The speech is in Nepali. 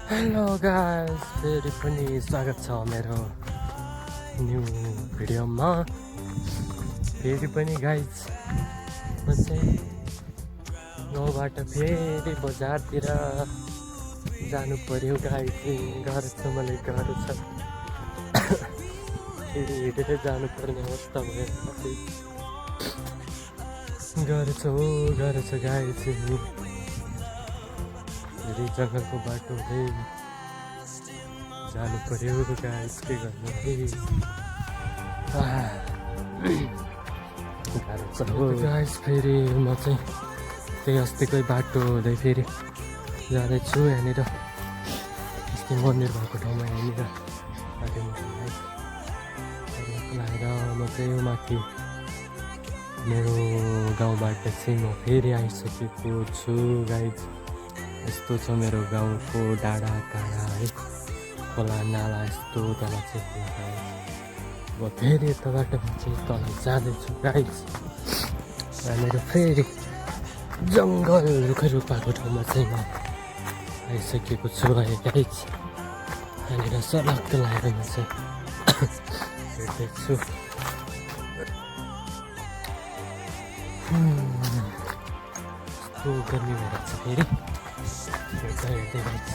हेलो गाइस, फेरि पनि स्वागत छ मेरो न्यू भिडियोमा। फेरि पनि गाइस म चाहिँ गाउँबाट फेरि बजारतिर जानु पर्यो गाइस। गाह्रो छ, मलाई गाह्रो छ। फेरि हिँडेरै जानुपर्ने अवस्था भयो। गाह्रो छ, हो गाह्रो छ गाइस। फेरि जङ्गलको बाटो जानु पर्यो गाइस, के गर्नु गाह्रो छ हो गाइस। फेरि म चाहिँ त्यही अस्तिकै बाटो हुँदै फेरि जाँदैछु यहाँनिर, अस्ति मन्दिर भएको ठाउँमा यहाँनिर बाटो लगाएर म चाहिँ यो माथि मेरो गाउँबाट चाहिँ म फेरि आइसकेको छु गाइस। यस्तो छ मेरो गाउँको डाँडा काँडा है, खोला नाला यस्तो तल चाहिँ अब फेरि यता बाटोमा चाहिँ तल जाँदैछु गाइस। मेरो फेरि जङ्गल रुखै रुख भएको ठाउँमा चाहिँ म आइसकेको छु है गाइस। यहाँनिर सलक्क लगाएर म चाहिँ हिँड्दैछु। यस्तो गर्मी भएर छ फेरि हेर्दै गाइस।